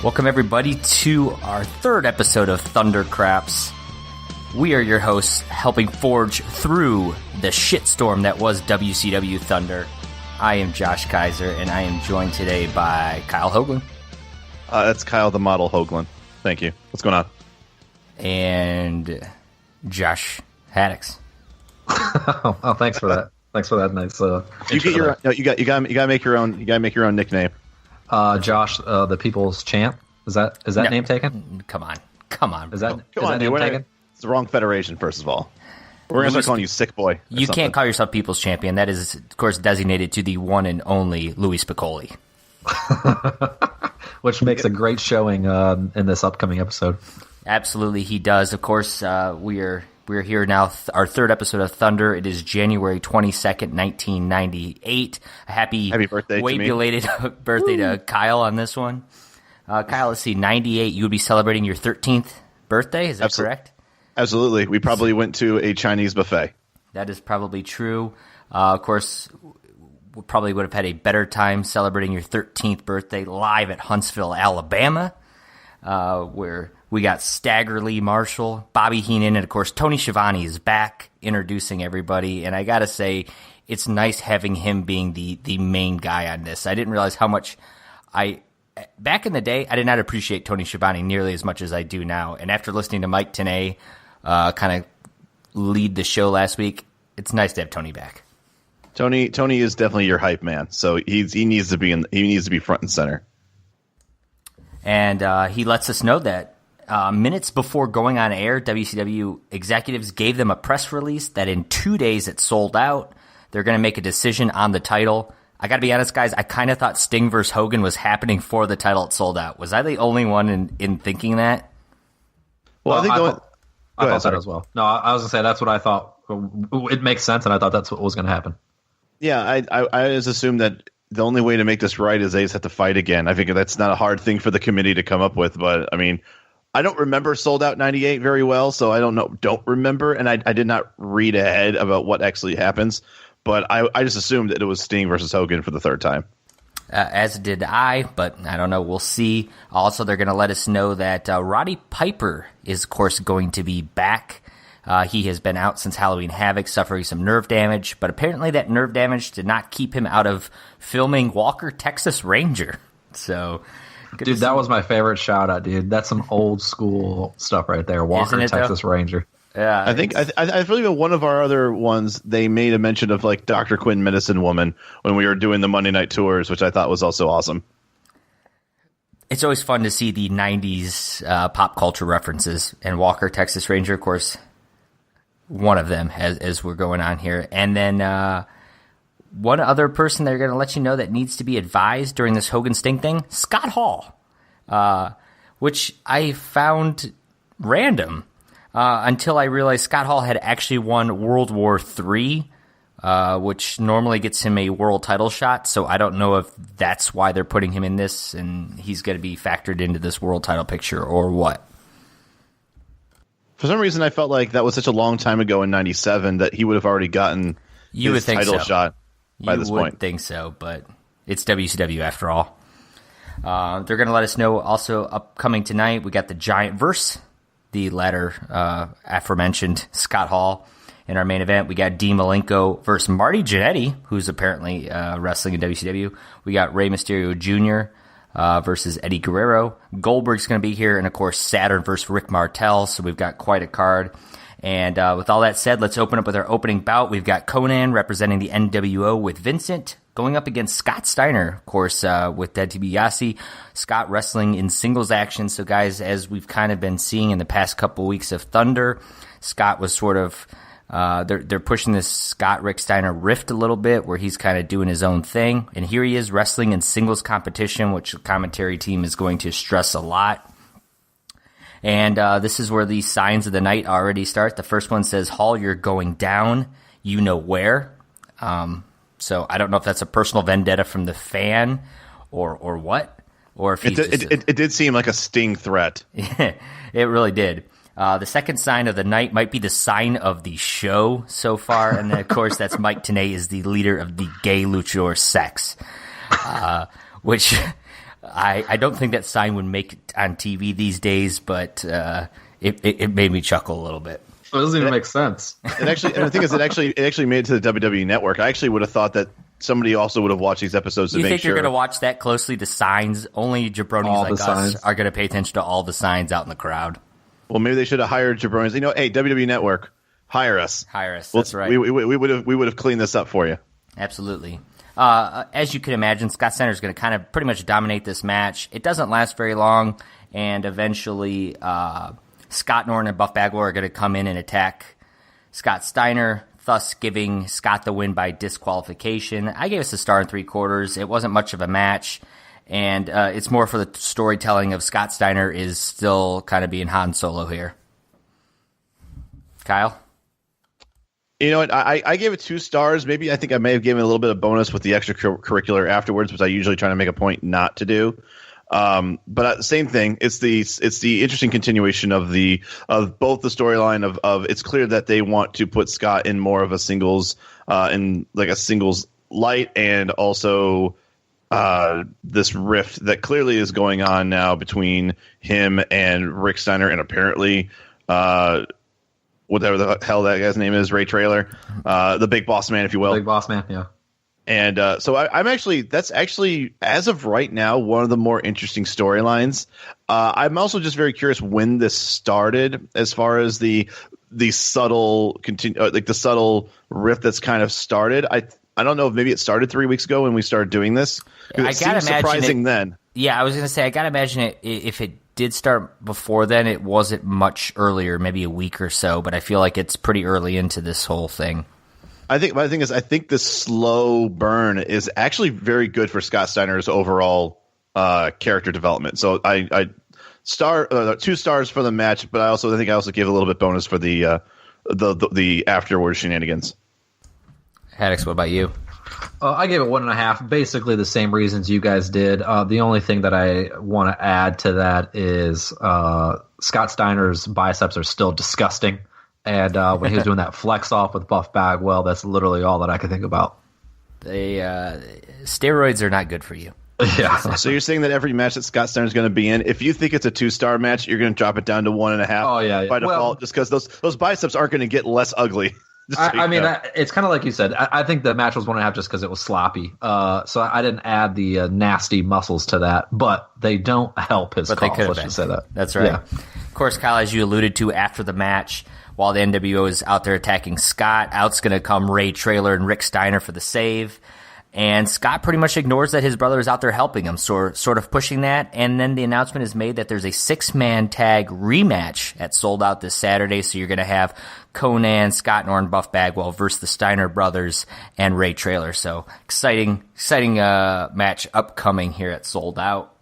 Welcome, everybody, to our third episode of Thunder Craps. We are your hosts, helping forge through the shitstorm that was WCW Thunder. I am Josh Kaiser, and I am joined today by Kyle Hogan. That's Kyle the Model Hoagland. Thank you. What's going on? And Josh Haddix. Oh, thanks for that. Thanks for that nice. You get your. No, you got to make your own. You got to make your own nickname. Josh, the People's Champ. Is that name taken? Come on. Is that Name taken? It's the wrong federation. First of all, we're gonna start calling you Sick Boy. You can't call yourself People's Champion. That is, of course, designated to the one and only Louis Spicolli. Which makes a great showing in this upcoming episode. Absolutely, he does. Of course, we're here now, our third episode of Thunder. It is January 22nd, 1998. A happy birthday way to me. belated birthday to Kyle on this one. Kyle, let's see, 98, you would be celebrating your 13th birthday, is that correct? Absolutely. We probably went to a Chinese buffet. That is probably true. Of course, we probably would have had a better time celebrating your 13th birthday live at Huntsville, Alabama, where we got Stagger Lee Marshall, Bobby Heenan, and of course Tony Schiavone is back introducing everybody. And I gotta say, it's nice having him being the main guy on this. I didn't realize how much back in the day, I did not appreciate Tony Schiavone nearly as much as I do now. And after listening to Mike Tenay kind of lead the show last week, it's nice to have Tony back. Tony is definitely your hype man. So he needs to be front and center. And he lets us know that minutes before going on air, WCW executives gave them a press release that in 2 days it sold out. They're going to make a decision on the title. I got to be honest, guys, I kind of thought Sting vs. Hogan was happening for the title it sold out. Was I the only one in thinking that? Well, I thought that as well. No, I was going to say that's what I thought. It makes sense, and I thought that's what was going to happen. Yeah, I just assumed that the only way to make this right is they just have to fight again. I think that's not a hard thing for the committee to come up with, but I mean, I don't remember Sold Out 98 very well, so I don't remember, and I did not read ahead about what actually happens, but I just assumed that it was Sting versus Hogan for the third time. As did I, but I don't know. We'll see. Also, they're going to let us know that Roddy Piper is, of course, going to be back. He has been out since Halloween Havoc, suffering some nerve damage, but apparently that nerve damage did not keep him out of filming Walker, Texas Ranger. So, dude, that was my favorite shout-out, dude. That's some old school stuff right there. Walker, Texas Ranger. Yeah, I think I believe in one of our other ones they made a mention of like Dr. Quinn Medicine Woman when we were doing the Monday night tours, which I thought was also awesome. It's always fun to see the 90s pop culture references, and Walker, Texas Ranger, of course, one of them as we're going on here. And then one other person they're going to let you know that needs to be advised during this Hogan Sting thing, Scott Hall, which I found random. Until I realized Scott Hall had actually won World War III, which normally gets him a world title shot. So I don't know if that's why they're putting him in this and he's going to be factored into this world title picture or what. For some reason, I felt like that was such a long time ago in '97 that he would have already gotten his title shot by this point. You would think so, but it's WCW after all. They're going to let us know also upcoming tonight. We got the Giant Verse. The latter aforementioned Scott Hall in our main event. We got Dean Malenko versus Marty Jannetty, who's apparently wrestling in WCW. We got Rey Mysterio Jr. Versus Eddie Guerrero. Goldberg's going to be here, and of course Saturn versus Rick Martel. So we've got quite a card. And with all that said, let's open up with our opening bout. We've got Conan representing the NWO with Vincent going up against Scott Steiner, of course, with Ted DiBiase. Scott wrestling in singles action. So, guys, as we've kind of been seeing in the past couple weeks of Thunder, Scott was sort of they're pushing this Scott-Rick Steiner rift a little bit where he's kind of doing his own thing. And here he is wrestling in singles competition, which the commentary team is going to stress a lot. And this is where the signs of the night already start. The first one says, Hall, you're going down. You know where. So I don't know if that's a personal vendetta from the fan or what. Or if it did seem like a Sting threat. It really did. The second sign of the night might be the sign of the show so far. And then, of course, that's Mike Tenay is the leader of the gay luchador sex, which I don't think that sign would make it on TV these days, but it made me chuckle a little bit. It doesn't even make sense. And the thing is, it actually made it to the WWE Network. I actually would have thought that somebody also would have watched these episodes to make sure. You think you're going to watch that closely to signs? Only jabronis like us are going to pay attention to all the signs out in the crowd. Well, maybe they should have hired jabronis. Hey, WWE Network, hire us. That's right. We would have cleaned this up for you. Absolutely. As you can imagine, Scott Steiner is going to kind of pretty much dominate this match. It doesn't last very long, and eventually Scott Norton and Buff Bagwell are going to come in and attack Scott Steiner, thus giving Scott the win by disqualification. I gave us a star and 3/4. It wasn't much of a match, and it's more for the storytelling of Scott Steiner is still kind of being Han Solo here. Kyle? You know what? I gave it 2 stars. Maybe I think I may have given a little bit of bonus with the extracurricular afterwards, which I usually try to make a point not to do. But same thing. It's the interesting continuation of both the storyline of it's clear that they want to put Scott in more of a singles in like a singles light, and also this rift that clearly is going on now between him and Rick Steiner, and apparently whatever the hell that guy's name is, Ray Traylor, the big boss man, if you will. Big boss man, yeah. And so that's actually, as of right now, one of the more interesting storylines. I'm also just very curious when this started, as far as the subtle the subtle rift that's kind of started. I don't know if maybe it started 3 weeks ago when we started doing this. It seems surprising then. Yeah, I was going to say, I got to imagine it if it did start before then, it wasn't much earlier, maybe a week or so, but I feel like it's pretty early into this whole thing. I think this slow burn is actually very good for Scott Steiner's overall character development. So I 2 stars for the match, but I think I also gave a little bit bonus for the afterward shenanigans. Haddix, what about you? I gave it 1.5. Basically the same reasons you guys did. The only thing that I want to add to that is Scott Steiner's biceps are still disgusting. And when he was doing that flex off with Buff Bagwell, that's literally all that I could think about. Steroids are not good for you. Yeah. So you're saying that every match that Scott Steiner's going to be in, if you think it's a 2-star match, you're going to drop it down to 1.5. Oh yeah, by default, just because those biceps aren't going to get less ugly. It's kind of like you said. I think the match was 1.5 just because it was sloppy. So I didn't add the nasty muscles to that, but they don't help his cause. Let's just say that. That's right. Yeah. Of course, Kyle, as you alluded to after the match, while the NWO is out there attacking Scott, out's going to come Ray Traylor and Rick Steiner for the save. And Scott pretty much ignores that his brother is out there helping him, sort of pushing that. And then the announcement is made that there's a 6-man tag rematch at Sold Out this Saturday. So you're going to have Conan, Scott Norton, Buff Bagwell versus the Steiner brothers and Ray Traylor. So exciting match upcoming here at Sold Out.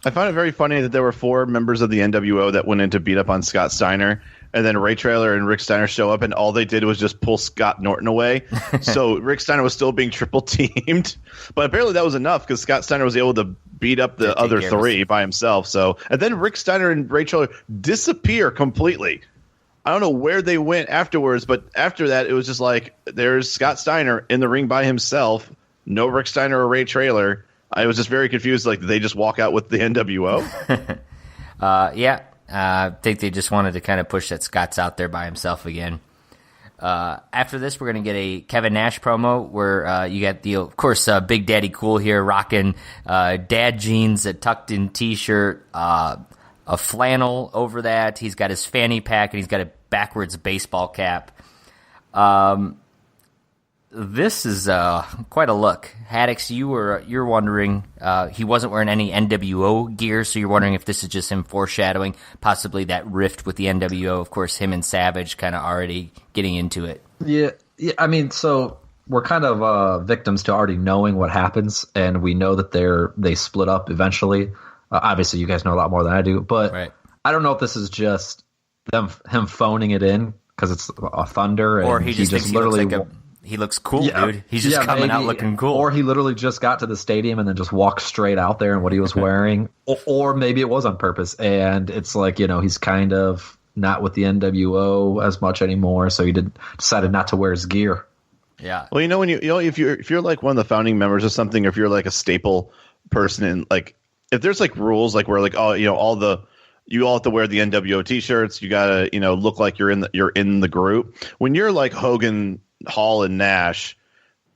I found it very funny that there were 4 members of the NWO that went in to beat up on Scott Steiner. And then Ray Traylor and Rick Steiner show up, and all they did was just pull Scott Norton away. So Rick Steiner was still being triple teamed. But apparently that was enough, because Scott Steiner was able to beat up the other 3 by himself. So, and then Rick Steiner and Ray Traylor disappear completely. I don't know where they went afterwards, but after that, it was just like, there's Scott Steiner in the ring by himself. No Rick Steiner or Ray Traylor. I was just very confused. Like, did they just walk out with the NWO? Yeah. I think they just wanted to kind of push that Scott's out there by himself again. After this, we're going to get a Kevin Nash promo where you got of course, Big Daddy Cool here rocking dad jeans, a tucked-in T-shirt, a flannel over that. He's got his fanny pack, and he's got a backwards baseball cap. This is quite a look. Haddix, you're wondering, he wasn't wearing any NWO gear, so you're wondering if this is just him foreshadowing possibly that rift with the NWO. Of course, him and Savage kind of already getting into it. Yeah. I mean, so we're kind of victims to already knowing what happens, and we know that they split up eventually. Obviously, you guys know a lot more than I do, but right. I don't know if this is just him phoning it in because it's a Thunder, and or he just literally. He looks cool, dude. He's just coming out looking cool. Or he literally just got to the stadium and then just walked straight out there in what he was wearing. Or maybe it was on purpose. And it's like, he's kind of not with the NWO as much anymore. So he decided not to wear his gear. Yeah. Well, if you're like one of the founding members or something, or if you're like a staple person in if there's like rules like where like you all have to wear the NWO t-shirts, you gotta look like you're in the group. When you're like Hogan, Hall, and Nash,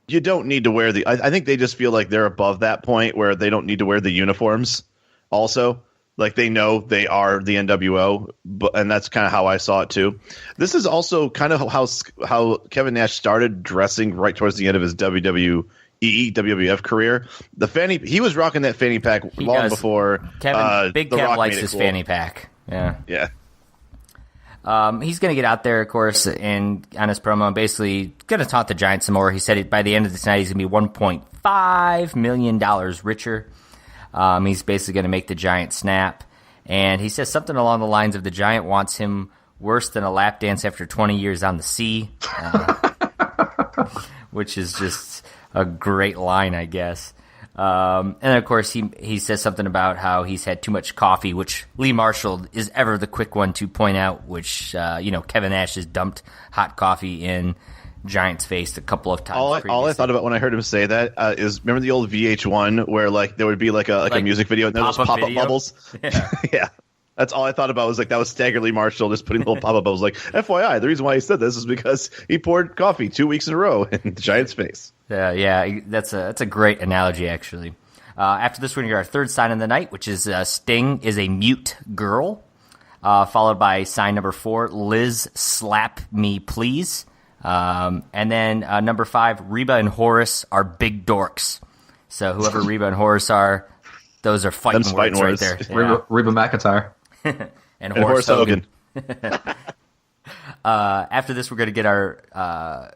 you don't need to wear I think they just feel like they're above that point where they don't need to wear the uniforms. Also, like they know they are the NWO, and that's kind of how I saw it too. This is also kind of how Kevin Nash started dressing right towards the end of his WWF career. He was rocking that fanny pack before Kevin. Big Kev likes his cool. fanny pack. Yeah. He's going to get out there, of course, and on his promo, and basically going to taunt the Giants some more. He said by the end of this night, he's going to be $1.5 million richer. He's basically going to make the Giant snap. And he says something along the lines of the Giant wants him worse than a lap dance after 20 years on the sea, which is just a great line, I guess. And of course, he says something about how he's had too much coffee, which Lee Marshall is ever the quick one to point out, which, Kevin Nash has dumped hot coffee in Giant's face a couple of times. All I thought about when I heard him say that is remember the old VH1 where like there would be like a music video and there was pop-up bubbles? Yeah. Yeah. That's all I thought about was like that was Stagger Lee Marshall just putting little pop-up bubbles. Like, FYI, the reason why he said this is because he poured coffee 2 weeks in a row in the Giant's face. Yeah, that's a great analogy, actually. After this, we're going to get our third sign of the night, which is Sting is a mute girl, followed by sign number 4, Liz slap me please. And then number 5, Reba and Horace are big dorks. So whoever Reba and Horace are, those are fighting words right there. Yeah. Reba McEntire. and Horace Hogan. After this, we're going to get our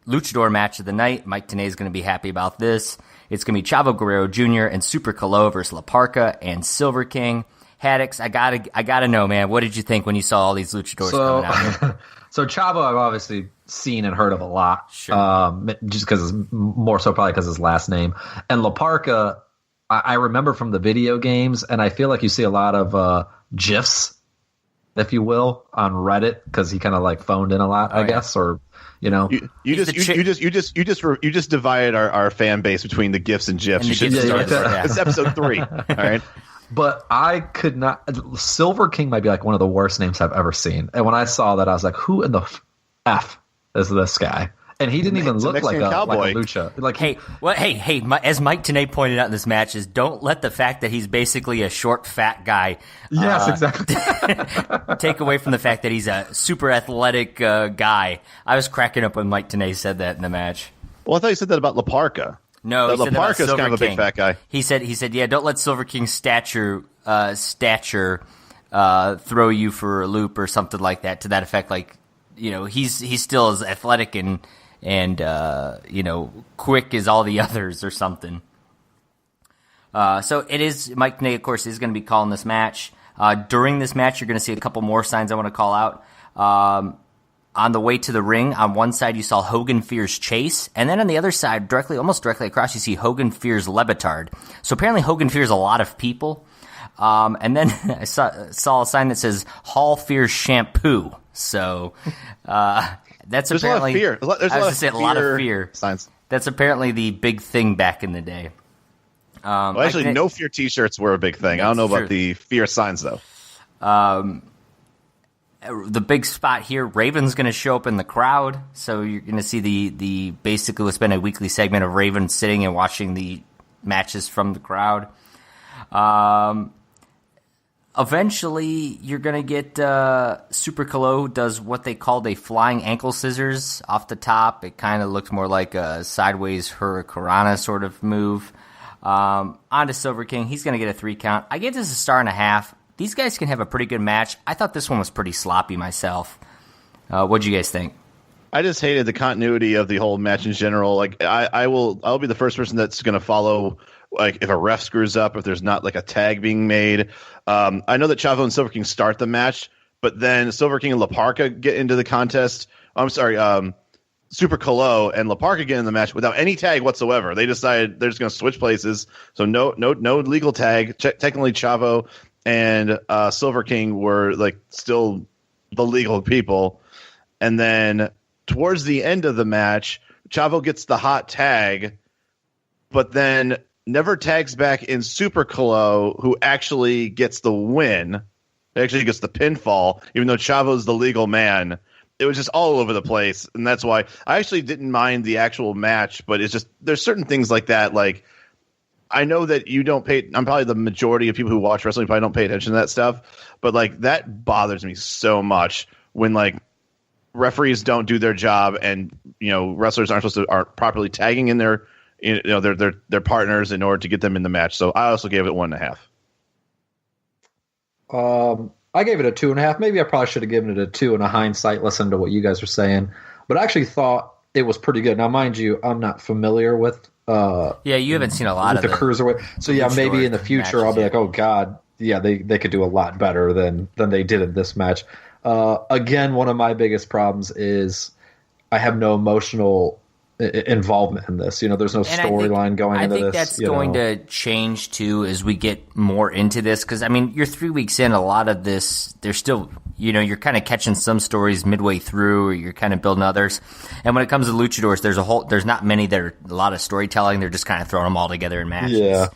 Luchador match of the night. Mike Tenay is going to be happy about this. It's going to be Chavo Guerrero Jr. and Super Calo versus La Parka and Silver King. Haddix, I gotta know, man. What did you think when you saw all these luchadors coming out here? So Chavo, I've obviously seen and heard of a lot, sure. Just because more so probably because his last name. And La Parka, I remember from the video games, and I feel like you see a lot of GIFs, if you will, on Reddit because he kind of like phoned in a lot, I guess, or you just divided our fan base between the GIFs and GIFs. You should start this. It's episode 3. All right. But I could not. Silver King might be like one of the worst names I've ever seen. And when I saw that, I was like, "Who in the f is this guy?" And he didn't even look like a lucha. Like, hey, as Mike Tenay pointed out in this match, is don't let the fact that he's basically a short, fat guy. Yes, exactly. Take away from the fact that he's a super athletic guy. I was cracking up when Mike Tenay said that in the match. Well, I thought you said that about La Parka. No, La Parka's kind of a big fat guy. He said, yeah, don't let Silver King's stature throw you for a loop or something like that. To that effect, like he's still as athletic and quick as all the others or something. So it is. Mike Tenay, of course, is going to be calling this match. During this match, you're going to see a couple more signs I want to call out. On the way to the ring, on one side you saw Hogan fears Chase, and then on the other side, almost directly across, you see Hogan fears Levitard. So apparently Hogan fears a lot of people. And then I saw a sign that says Hall fears shampoo. So that's there's apparently a lot of fear. A lot of fear signs. That's apparently the big thing back in the day. Well, actually, no fear T-shirts were a big thing. I don't know about the fear signs though. The big spot here, Raven's going to show up in the crowd, so you're going to see the basically what's been a weekly segment of Raven sitting and watching the matches from the crowd. Eventually, you're going to get Super Calo does what they called a flying ankle scissors off the top. It kind of looks more like a sideways Hurricanrana sort of move. On to Silver King. He's going to get a 3 count. I give this a 1.5. These guys can have a pretty good match. I thought this one was pretty sloppy myself. What'd you guys think? I just hated the continuity of the whole match in general. Like I'll be the first person that's going to follow. Like if a ref screws up, if there's not like a tag being made. I know that Chavo and Silver King start the match, but then Silver King and La Parka get into the contest. Super Calo and La Parka get in the match without any tag whatsoever. They decided they're just going to switch places. So no legal tag. Technically, Chavo and Silver King were like still the legal people. And then towards the end of the match, Chavo gets the hot tag, but then never tags back in Super Colo, who actually gets the win. Actually gets the pinfall, even though Chavo's the legal man. It was just all over the place, and that's why I actually didn't mind the actual match, but it's just there's certain things like that. Like, I know that you don't pay. I'm probably the majority of people who watch wrestling probably don't pay attention to that stuff, but like that bothers me so much when like referees don't do their job, and wrestlers aren't properly tagging in their their partners in order to get them in the match. So I also gave it 1.5. I gave it a 2.5. Maybe I probably should have given it a 2 in a hindsight, listening to what you guys were saying. But I actually thought it was pretty good. Now, mind you, I'm not familiar with you haven't seen a lot of the cruiserweight. So yeah, maybe in the future matches, I'll be like, oh god, yeah, they could do a lot better than they did in this match. Again, one of my biggest problems is I have no emotional involvement in this. There's no storyline going into this. I think that's going to change too as we get more into this, because I mean, you're 3 weeks in. A lot of this, there's still, you're kind of catching some stories midway through, or you're kind of building others. And when it comes to luchadors, there's not many that are a lot of storytelling. They're just kind of throwing them all together in matches. Yeah.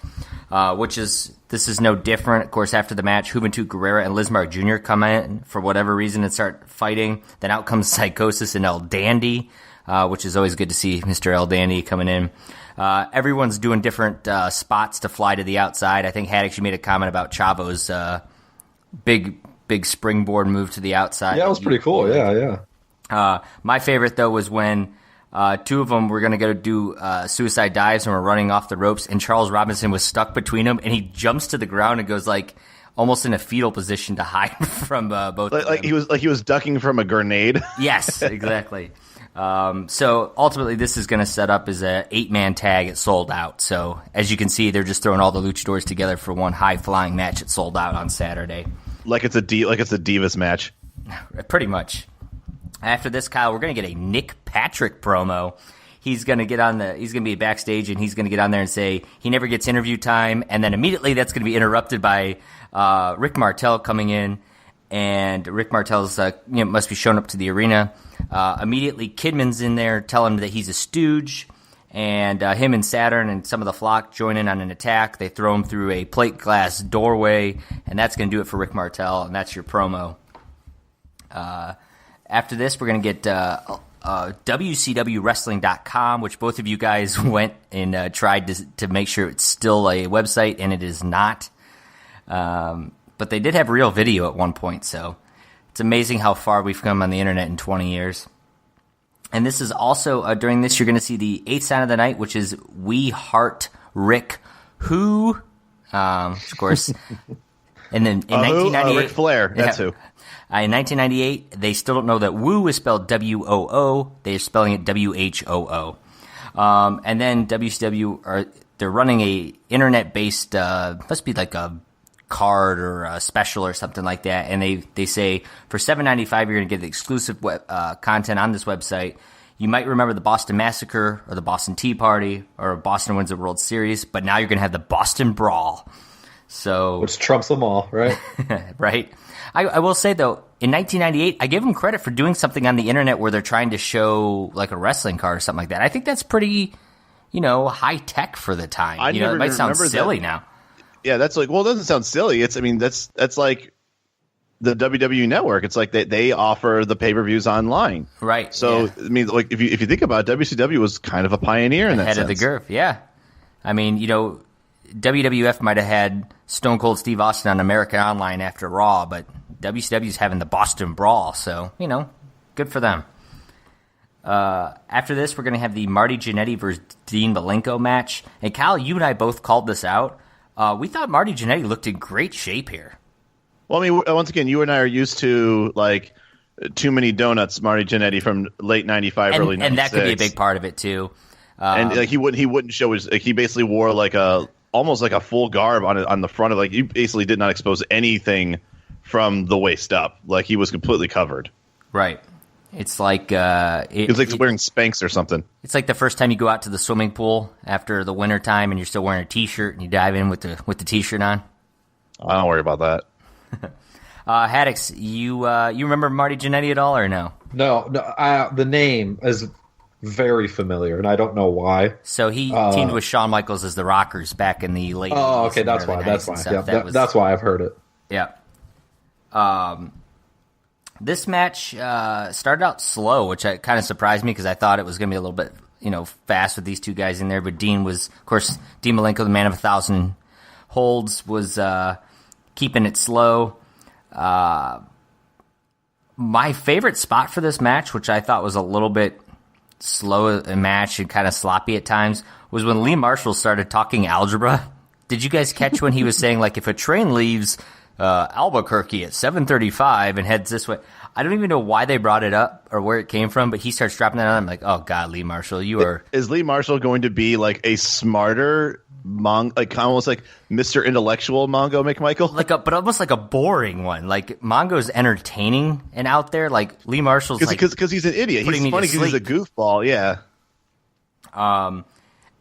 This is no different. Of course, after the match, Juventud Guerrero and Lismar Jr. come in for whatever reason and start fighting. Then out comes Psychosis and El Dandy, which is always good to see Mr. El Dandy coming in. Everyone's doing different spots to fly to the outside. I think Haddock, you made a comment about Chavo's big springboard move to the outside. Yeah, it was pretty cool. Yeah. My favorite, though, was when two of them were going to go do suicide dives and were running off the ropes, and Charles Robinson was stuck between them, and he jumps to the ground and goes like almost in a fetal position to hide from both. Like he was ducking from a grenade. Yes, exactly. So ultimately, this is going to set up as a 8-man tag at Sold Out. So as you can see, they're just throwing all the luchadors together for one high flying match at Sold Out on Saturday. Like it's a Divas match. Pretty much. After this, Kyle, we're going to get a Nick Patrick promo. He's going to be backstage, and he's going to get on there and say he never gets interview time, and then immediately that's going to be interrupted by Rick Martel coming in, and Rick Martel's must be showing up to the arena. Immediately, Kidman's in there telling him that he's a stooge, and him and Saturn and some of the flock join in on an attack. They throw him through a plate glass doorway, and that's going to do it for Rick Martel, and that's your promo. After this, we're going to get WCWWrestling.com, which both of you guys went and tried to make sure it's still a website, and it is not. But they did have real video at one point, so it's amazing how far we've come on the internet in 20 years. And this is also, during this, you're going to see the 8th sign of the night, which is We Heart Rick Who, of course. And then in 1998... Ric Flair, that's who. In 1998, they still don't know that Woo is spelled W-O-O. They're spelling it W-H-O-O. And then WCW, they're running a internet-based, must be like a card or a special or something like that. And they say, for $7.95, you're going to get the exclusive content on this website. You might remember the Boston Massacre or the Boston Tea Party or Boston wins the World Series, but now you're going to have the Boston Brawl. So, which trumps them all, right? Right. I will say, though, in 1998, I give them credit for doing something on the internet where they're trying to show like a wrestling card or something like that. I think that's pretty, high tech for the time. It might sound silly now. Yeah, that's like, well, it doesn't sound silly. That's like the WWE Network. It's like they offer the pay-per-views online. Right. So, yeah. I mean, like if you think about it, WCW was kind of a pioneer in that sense. Ahead of the curve, yeah. I mean, WWF might have had Stone Cold Steve Austin on American Online after Raw, but WCW's having the Boston Brawl, so, good for them. After this, we're going to have the Marty Jannetty versus Dean Malenko match. And Kyle, you and I both called this out. We thought Marty Jannetty looked in great shape here. Well, I mean, once again, you and I are used to, like, Too Many Donuts, Marty Jannetty from late 95, early 96. And that could be a big part of it, too. And like he wouldn't show his, like, he basically wore like almost like a full garb on the front of, like, he basically did not expose anything from the waist up. Like, he was completely covered. Right. It's like he was like wearing Spanx or something. It's like the first time you go out to the swimming pool after the winter time and you're still wearing a t-shirt and you dive in with the t-shirt on. I don't worry about that. Haddix, you remember Marty Jannetty at all or no? No. The name is very familiar, and I don't know why. So he teamed with Shawn Michaels as the Rockers back in the late 80s. Oh, okay, that's why. That's why. Yeah, that's why I've heard it. Yeah. This match started out slow, which kind of surprised me because I thought it was going to be a little bit, fast with these two guys in there. But Dean Malenko, the man of 1,000 holds, was keeping it slow. My favorite spot for this match, which I thought was a little bit slow a match and kind of sloppy at times, was when Lee Marshall started talking algebra. Did you guys catch when he was saying, like, if a train leaves Albuquerque at 7:35 and heads this way? I don't even know why they brought it up or where it came from, but he starts dropping that on. I'm like, oh God, Lee Marshall, you are. Is Lee Marshall going to be like a smarter like almost like Mr. Intellectual Mongo McMichael? But almost like a boring one. Like Mongo's entertaining and out there. Like Lee Marshall's because he's an idiot. He's funny because he's a goofball. Yeah.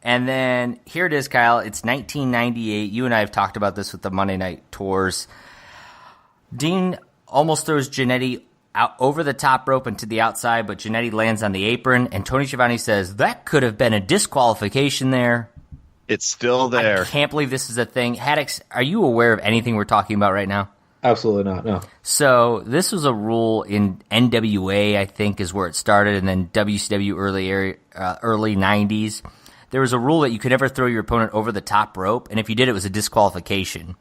And then here it is, Kyle. It's 1998. You and I have talked about this with the Monday Night Tours. Dean almost throws Jannetty out over the top rope and to the outside, but Jannetty lands on the apron, and Tony Schiavone says, that could have been a disqualification there. It's still there. I can't believe this is a thing. Haddix, are you aware of anything we're talking about right now? Absolutely not, no. So this was a rule in NWA, I think, is where it started, and then WCW early 90s. There was a rule that you could never throw your opponent over the top rope, and if you did, it was a disqualification.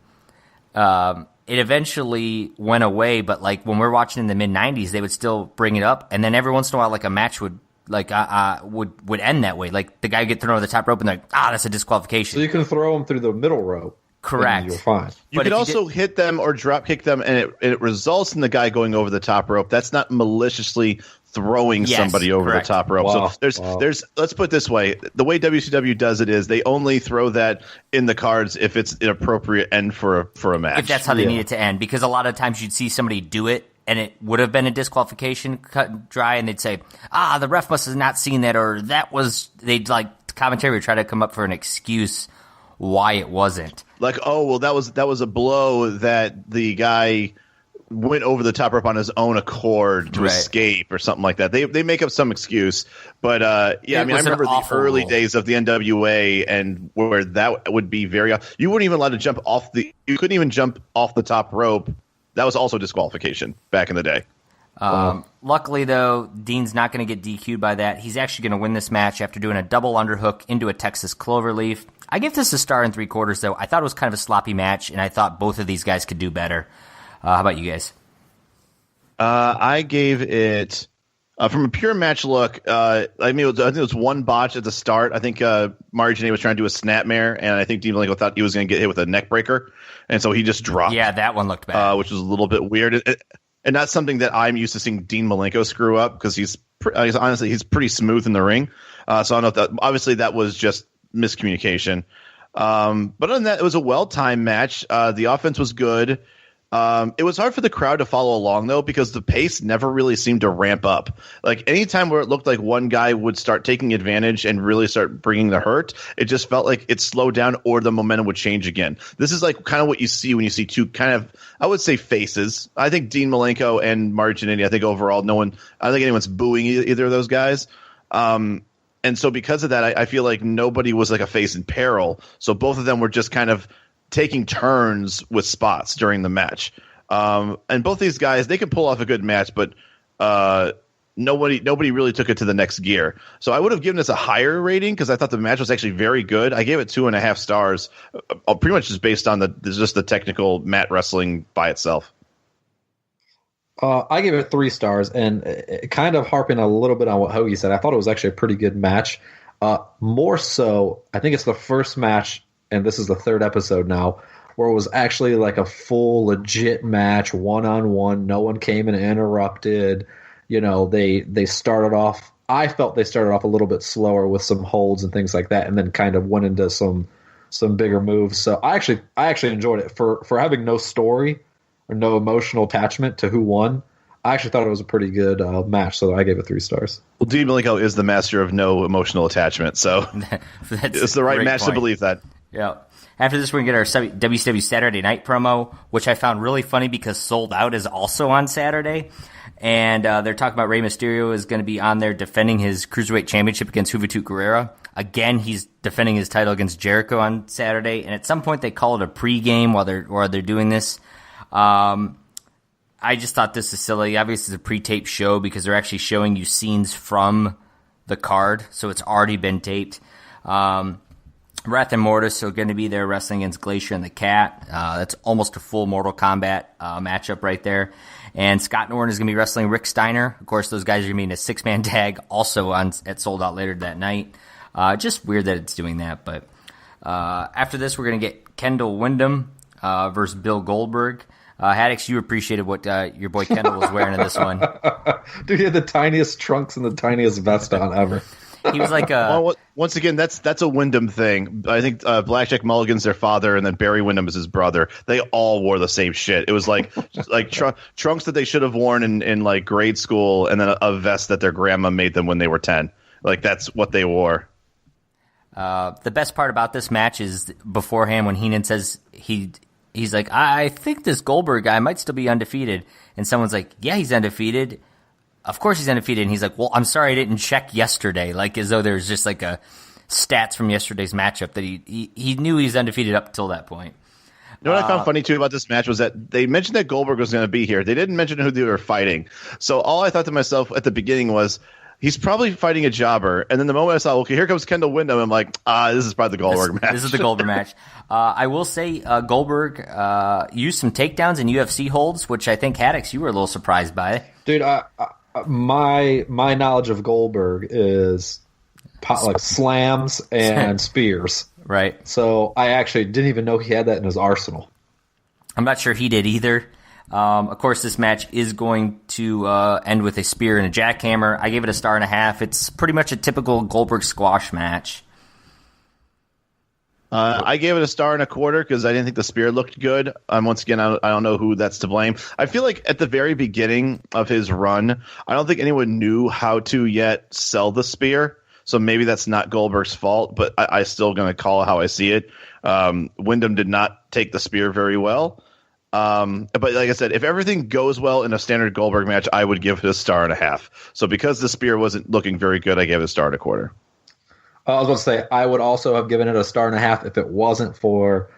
It eventually went away, but like when we're watching in the mid-90s, they would still bring it up, and then every once in a while, like a match would end that way. Like the guy would get thrown over the top rope, and they're like, that's a disqualification. So you can throw him through the middle rope. Correct. You're fine. You could also hit them or drop kick them, and it results in the guy going over the top rope. That's not maliciously throwing somebody over the top rope. Wow. So there's let's put it this way. The way WCW does it is they only throw that in the cards if it's an appropriate end for a match. If that's how they need it to end. Because a lot of times you'd see somebody do it, and it would have been a disqualification cut and dry, and they'd say, the ref must have not seen that, or they'd commentary would try to come up for an excuse why it wasn't. Like, that was a blow that the guy went over the top rope on his own accord to escape or something like that. They make up some excuse, but I remember the early days of the NWA and where that would be you weren't even allowed to jump you couldn't even jump off the top rope. That was also disqualification back in the day. Luckily, though, Dean's not going to get DQ'd by that. He's actually going to win this match after doing a double underhook into a Texas Cloverleaf. I give this a 1 3/4, though. I thought it was kind of a sloppy match, and I thought both of these guys could do better. How about you guys? I gave it, from a pure match look, I think it was one botch at the start. I think Mario Jannetty was trying to do a snapmare, and I think Dean Malenko thought he was going to get hit with a neck breaker, and so he just dropped. Yeah, that one looked bad. Which was a little bit weird. And that's something that I'm used to seeing Dean Malenko screw up because he's pretty smooth in the ring. So I don't know if that, obviously that was just miscommunication. But other than that, it was a well-timed match. The offense was good. It was hard for the crowd to follow along, though, because the pace never really seemed to ramp up. Like, anytime where it looked like one guy would start taking advantage and really start bringing the hurt, it just felt like it slowed down or the momentum would change again. This is like kind of what you see when you see two kind of, I would say, faces. I think Dean Malenko and Mario Jannetty, I think overall I don't think anyone's booing either of those guys. And so because of that, I feel like nobody was like a face in peril. So both of them were just kind of taking turns with spots during the match. And both these guys, they can pull off a good match, but nobody really took it to the next gear. So I would have given this a higher rating because I thought the match was actually very good. I gave it 2.5 stars, pretty much just based on the technical mat wrestling by itself. I gave it 3 stars, and kind of harping a little bit on what Hoagie said, I thought it was actually a pretty good match. More so, I think it's the first match, and this is the 3rd episode now, where it was actually like a full, legit match, one-on-one. No one came and interrupted. They started off, I felt they started off a little bit slower with some holds and things like that, and then kind of went into some bigger moves. So I actually enjoyed it. For having no story or no emotional attachment to who won, I actually thought it was a pretty good match, so I gave it 3 stars. Well, Dean Malenko is the master of no emotional attachment, so it's the right match point to believe that. Yeah. After this, we're going to get our WCW Saturday Night promo, which I found really funny because Sold Out is also on Saturday. And they're talking about Rey Mysterio is going to be on there defending his Cruiserweight Championship against Juventud Guerrero. Again, he's defending his title against Jericho on Saturday. And at some point, they call it a pregame while they're doing this. I just thought this is silly. Obviously, it's a pre-taped show because they're actually showing you scenes from the card, so it's already been taped. Wrath and Mortis are going to be there wrestling against Glacier and the Cat. That's almost a full Mortal Kombat matchup right there. And Scott Norton is going to be wrestling Rick Steiner. Of course, those guys are going to be in a 6-man tag also at Sold Out later that night. Just weird that it's doing that. But after this, we're going to get Kendall Windham versus Bill Goldberg. Haddix, you appreciated what your boy Kendall was wearing in this one. Dude, he had the tiniest trunks and the tiniest vest on ever. He was like once again, that's a Wyndham thing. I think Blackjack Mulligan's their father, and then Barry Windham is his brother. They all wore the same shit. It was like trunks that they should have worn in like grade school, and then a vest that their grandma made them when they were 10. Like that's what they wore. The best part about this match is beforehand when Heenan says he's like, I think this Goldberg guy might still be undefeated, and someone's like, yeah, he's undefeated. Of course he's undefeated, and he's like, well, I'm sorry I didn't check yesterday, like as though there's just like a stats from yesterday's matchup that he knew he was undefeated up till that point. You know what I found funny, too, about this match was that they mentioned that Goldberg was going to be here. They didn't mention who they were fighting. So all I thought to myself at the beginning was, he's probably fighting a jobber. And then the moment I saw, okay, here comes Kendall Windham, I'm like, this is probably the Goldberg match. This is the Goldberg match. I will say Goldberg used some takedowns and UFC holds, which I think, Haddix, you were a little surprised by. Dude, my knowledge of Goldberg is like slams and spears. Right. So I actually didn't even know he had that in his arsenal. I'm not sure he did either. Of course, this match is going to end with a spear and a jackhammer. I gave it a 1.5. It's pretty much a typical Goldberg squash match. I gave it a 1.25 because I didn't think the spear looked good. Once again, I don't know who that's to blame. I feel like at the very beginning of his run, I don't think anyone knew how to yet sell the spear. So maybe that's not Goldberg's fault, but I still going to call it how I see it. Wyndham did not take the spear very well. But like I said, if everything goes well in a standard Goldberg match, I would give it a 1.5. So because the spear wasn't looking very good, I gave it a 1.25. I was going to say, I would also have given it a 1.5 if it wasn't for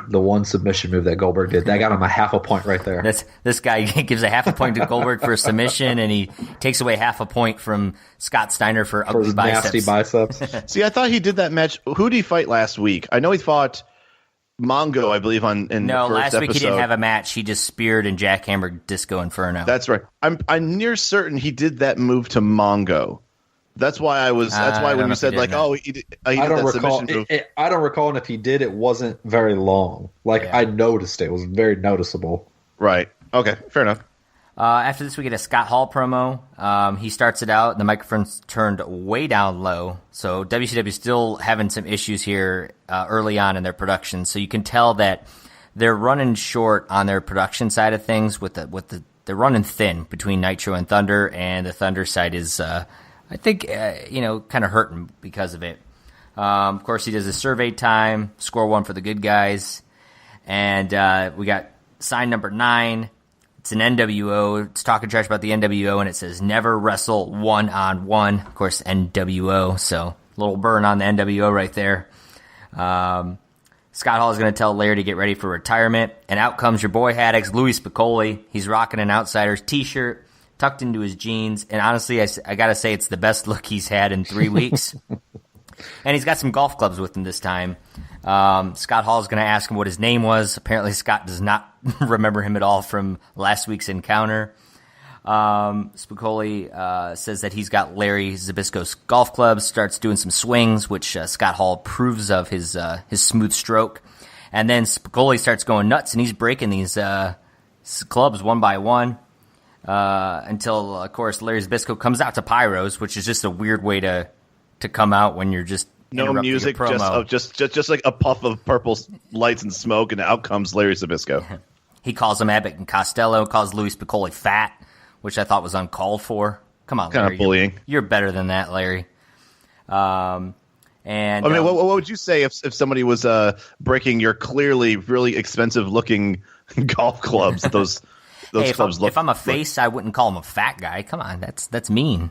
the one submission move that Goldberg did. That got him a 0.5 point right there. This guy gives a 0.5 point to Goldberg for a submission, and he takes away 0.5 point from Scott Steiner for ugly biceps. Nasty biceps. See, I thought he did that match. Who did he fight last week? I know he fought Mongo, I believe, in the first episode. No, last week he didn't have a match. He just speared and jackhammered Disco Inferno. That's right. I'm near certain he did that move to Mongo. That's why I was. That's why when you said like, "Oh, he did I don't that recall. submission move." I don't recall, and if he did, it wasn't very long. Like I noticed it was very noticeable. Right. Okay. Fair enough. After this, we get a Scott Hall promo. He starts it out. The microphone's turned way down low, so WCW is still having some issues here early on in their production. So you can tell that they're running short on their production side of things. They're running thin between Nitro and Thunder, and the Thunder side is. I think, kind of hurting because of it. Of course, he does a survey time, score 1 for the good guys. And we got sign number 9. It's an NWO. It's talking trash about the NWO, and it says, never wrestle one-on-one. Of course, NWO, so a little burn on the NWO right there. Scott Hall is going to tell Larry to get ready for retirement. And out comes your boy Haddix, Louis Spicolli. He's rocking an Outsiders t-shirt, tucked into his jeans, and honestly, I gotta say it's the best look he's had in 3 weeks. And he's got some golf clubs with him this time. Scott Hall is going to ask him what his name was. Apparently, Scott does not remember him at all from last week's encounter. Spicoli says that he's got Larry Zbyszko's golf clubs, starts doing some swings, which Scott Hall approves of his smooth stroke. And then Spicoli starts going nuts, and he's breaking these clubs one by one. Until, of course, Larry Zbyszko comes out to pyros, which is just a weird way to come out when you're just no music, just like a puff of purple lights and smoke, and out comes Larry Zbyszko. He calls him Abbott and Costello, calls Louis Spicolli fat, which I thought was uncalled for. Come on, Larry. Kind of bullying. You're better than that, Larry. And I mean, what would you say if somebody was breaking your clearly really expensive looking golf clubs? Those. those clubs look. If I'm a face, I wouldn't call him a fat guy. Come on, that's mean.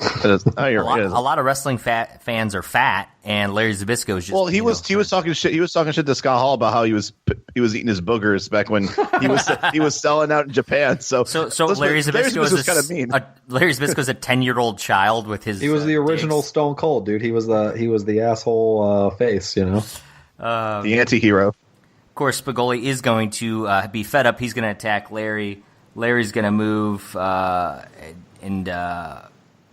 A lot of wrestling fans are fat, and Larry Zbyszko is just. Well, he was talking shit. He was talking shit to Scott Hall about how he was eating his boogers back when he was selling out in Japan. So Larry Zbyszko is kind of mean. Larry Zbyszko is a 10-year-old child with his. He was the original gigs. Stone Cold, dude. He was the asshole face, the anti-hero. Of course, Spigoli is going to be fed up. He's going to attack Larry. Larry's going to move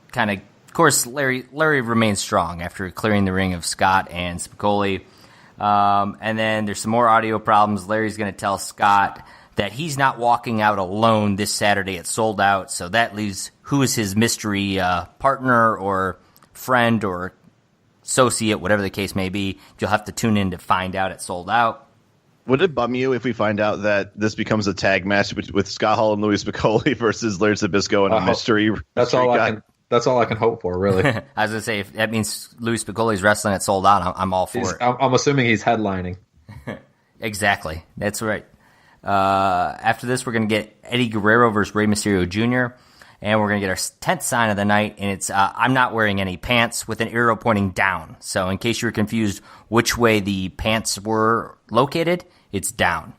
kind of course, Larry remains strong after clearing the ring of Scott and Spicoli. And then there's some more audio problems. Larry's going to tell Scott that he's not walking out alone this Saturday at Sold Out, so that leaves who is his mystery partner or friend or associate, whatever the case may be. You'll have to tune in to find out at Sold Out. Would it bum you if we find out that this becomes a tag match with Scott Hall and Louis Spicoli versus Larry Zbyszko and a mystery guy? That's all I can hope for, really. I was going to say, if that means Louis Spicoli's wrestling at Sold Out, I'm all for it. I'm assuming he's headlining. Exactly. That's right. After this, we're going to get Eddie Guerrero versus Rey Mysterio Jr., and we're going to get our 10th sign of the night, and it's I'm not wearing any pants with an arrow pointing down. So in case you were confused which way the pants were located, it's down.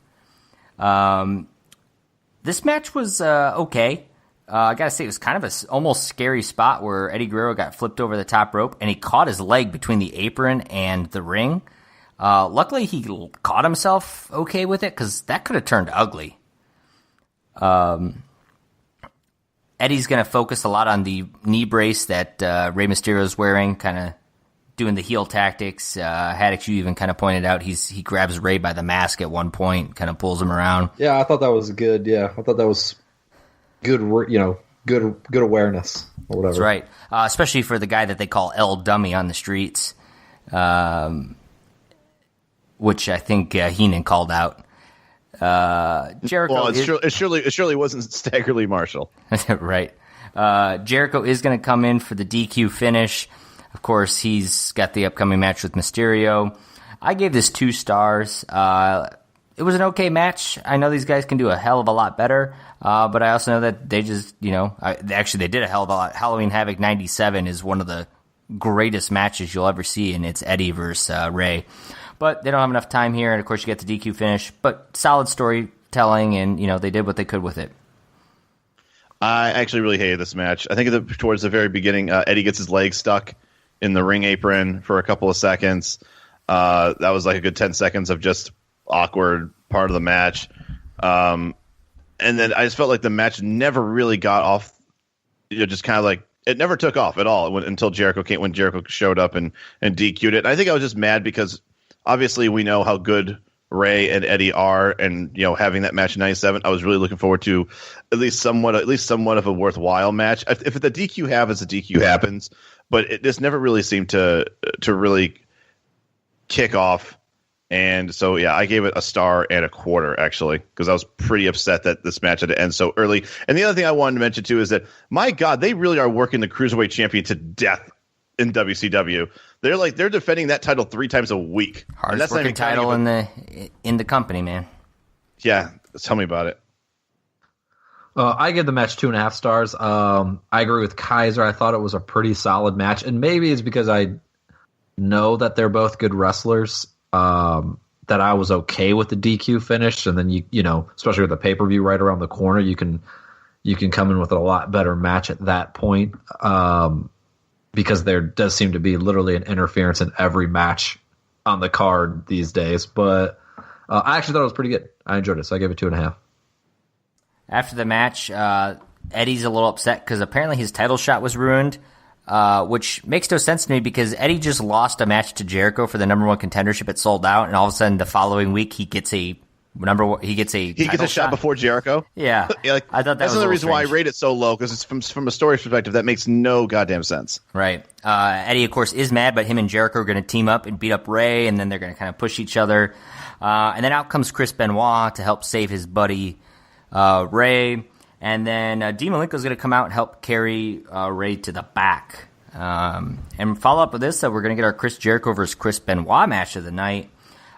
This match was okay. I gotta say, it was kind of a almost scary spot where Eddie Guerrero got flipped over the top rope, and he caught his leg between the apron and the ring. Luckily, he caught himself okay with it, because that could have turned ugly. Eddie's going to focus a lot on the knee brace that Rey Mysterio's wearing, kind of doing the heel tactics. Haddock, you even kind of pointed out he grabs Rey by the mask at one point, kind of pulls him around. Yeah, I thought that was good. Yeah, I thought that was good, good awareness or whatever. That's right. Especially for the guy that they call El Dummy on the streets, which I think Heenan called out. Jericho. Well, it surely wasn't Staggerly Marshall. Right. Jericho is going to come in for the DQ finish. Of course, he's got the upcoming match with Mysterio. I gave this 2 stars. It was an okay match. I know these guys can do a hell of a lot better, but I also know that they just, actually they did a hell of a lot. Halloween Havoc 97 is one of the greatest matches you'll ever see, and it's Eddie versus Rey. But they don't have enough time here, and of course you get the DQ finish. But solid storytelling, and they did what they could with it. I actually really hated this match. I think towards the very beginning, Eddie gets his leg stuck in the ring apron for a couple of seconds. That was like a good 10 seconds of just awkward part of the match. And then I just felt like the match never really got off. Just kind of like it never took off at all until when Jericho showed up and DQ'd it. And I think I was just mad because obviously we know how good Rey and Eddie are, and having that match in '97, I was really looking forward to at least somewhat of a worthwhile match. If the DQ happens, the DQ happens, but it just never really seemed to really kick off. And so, yeah, I gave it a 1.25 stars, actually, because I was pretty upset that this match had to end so early. And the other thing I wanted to mention, too, is that, my God, they really are working the Cruiserweight champion to death in WCW. They're defending that title 3 times a week. Hardest working title in the company, man. Yeah, tell me about it. I give the match 2.5 stars. I agree with Kaiser. I thought it was a pretty solid match, and maybe it's because I know that they're both good wrestlers. That I was okay with the DQ finish, and then you especially with the pay-per-view right around the corner, you can come in with a lot better match at that point. Because there does seem to be literally an interference in every match on the card these days. But I actually thought it was pretty good. I enjoyed it, so I gave it 2.5. After the match, Eddie's a little upset because apparently his title shot was ruined, which makes no sense to me because Eddie just lost a match to Jericho for the number 1 contendership at Sold Out, and all of a sudden the following week he gets a shot before Jericho. Yeah, I thought that's another reason why I rate it so low, because it's from a story perspective that makes no goddamn sense. Right. Eddie, of course, is mad, but him and Jericho are going to team up and beat up Rey, and then they're going to kind of push each other. And then out comes Chris Benoit to help save his buddy Rey, and then Dean Malenko is going to come out and help carry Rey to the back. And follow up with this, we're going to get our Chris Jericho versus Chris Benoit match of the night.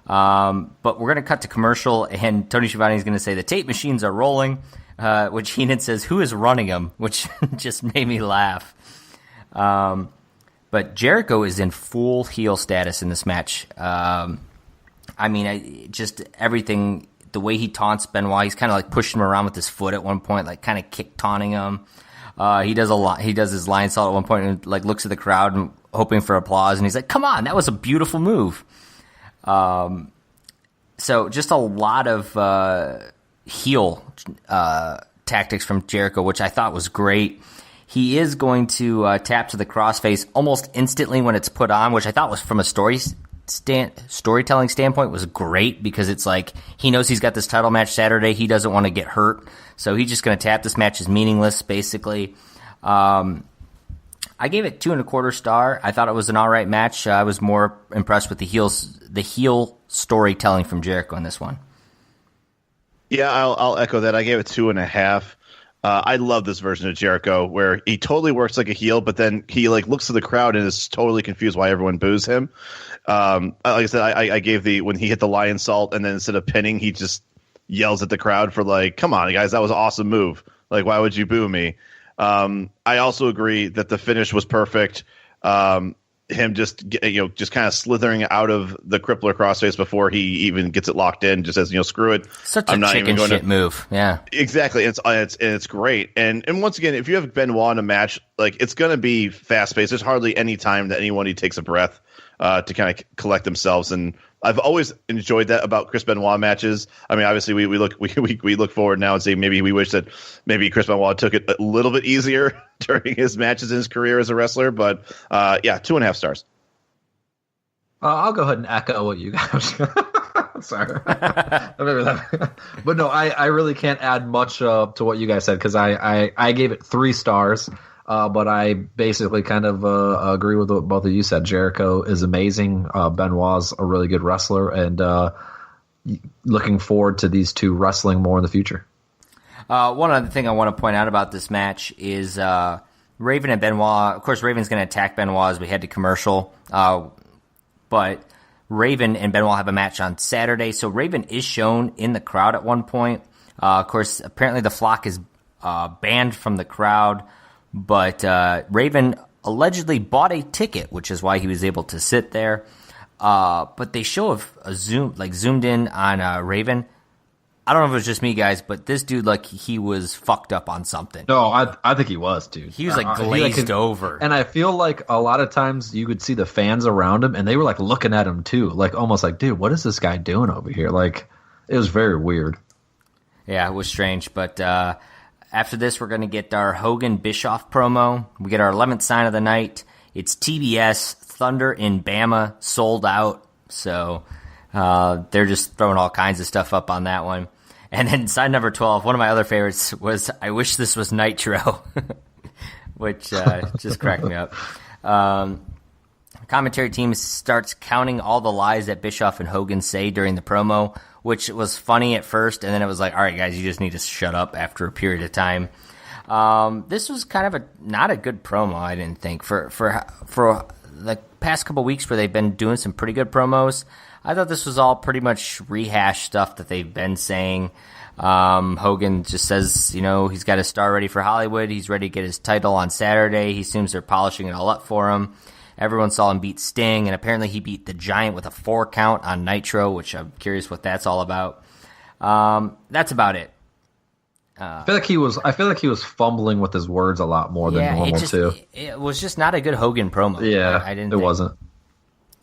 But we're going to cut to commercial, and Tony Schiavone is going to say the tape machines are rolling. which Heenan says, "Who is running him?" Which just made me laugh. But Jericho is in full heel status in this match. Just everything, the way he taunts Benoit, he's kind of like pushing him around with his foot at one point, like kind of kick taunting him. He does his lion salt at one point and like looks at the crowd and hoping for applause, and he's like, "Come on, that was a beautiful move." So just a lot of heel tactics from Jericho, which I thought was great. He is going to tap to the crossface almost instantly when it's put on, which I thought was from a storytelling standpoint was great, because it's like he knows he's got this title match Saturday. He doesn't want to get hurt, so he's just going to tap. This match is meaningless, basically. I gave it 2.25 stars. I thought it was an all right match. I was more impressed with the heel storytelling from Jericho in this one. Yeah, I'll echo that. I gave it 2.5. I love this version of Jericho where he totally works like a heel, but then he like looks to the crowd and is totally confused why everyone boos him. Like I said, I gave when he hit the lion salt, and then instead of pinning, he just yells at the crowd for like, "Come on, guys, that was an awesome move. Like, why would you boo me?" I also agree that the finish was perfect. Him just kind of slithering out of the crippler crossface before he even gets it locked in, just says, "Screw it." Such a chicken shit move. Yeah, exactly. It's great. And once again, if you have Benoit in a match, like, it's going to be fast paced. There's hardly any time that anyone takes a breath to kind of collect themselves. And I've always enjoyed that about Chris Benoit matches. I mean, obviously we look forward now and say maybe we wish that maybe Chris Benoit took it a little bit easier during his matches in his career as a wrestler. But 2.5 stars. I'll go ahead and echo what you guys. Sorry, but no, I really can't add much to what you guys said, because I gave it 3 stars. But I basically kind of agree with what both of you said. Jericho is amazing. Benoit's a really good wrestler, and looking forward to these two wrestling more in the future. One other thing I want to point out about this match is Raven and Benoit. Of course, Raven's going to attack Benoit as we head to commercial, but Raven and Benoit have a match on Saturday, so Raven is shown in the crowd at one point. Of course, apparently the flock is banned from the crowd. But Raven allegedly bought a ticket, which is why he was able to sit there. But they show zoomed in on Raven. I don't know if it was just me, guys, but this dude, like, he was fucked up on something. No, I think he was, dude. He was like glazed over. And I feel like a lot of times you could see the fans around him, and they were like looking at him too, like almost like, dude, what is this guy doing over here? Like, it was very weird. Yeah, it was strange, but. After this, we're going to get our Hogan Bischoff promo. We get our 11th sign of the night. It's TBS, Thunder in Bama, sold out. So they're just throwing all kinds of stuff up on that one. And then sign number 12, one of my other favorites was, "I wish this was Nitro," which just cracked me up. Commentary team starts counting all the lies that Bischoff and Hogan say during the promo, which was funny at first, and then it was like, all right, guys, you just need to shut up after a period of time. This was kind of not a good promo, I didn't think. For the past couple weeks where they've been doing some pretty good promos, I thought this was all pretty much rehashed stuff that they've been saying. Hogan just says, he's got his star ready for Hollywood. He's ready to get his title on Saturday. He assumes they're polishing it all up for him. Everyone saw him beat Sting, and apparently he beat the Giant with a 4 count on Nitro, which I'm curious what that's all about. That's about it. I feel like he was fumbling with his words a lot more than normal too. It was just not a good Hogan promo. Yeah, I didn't. It wasn't.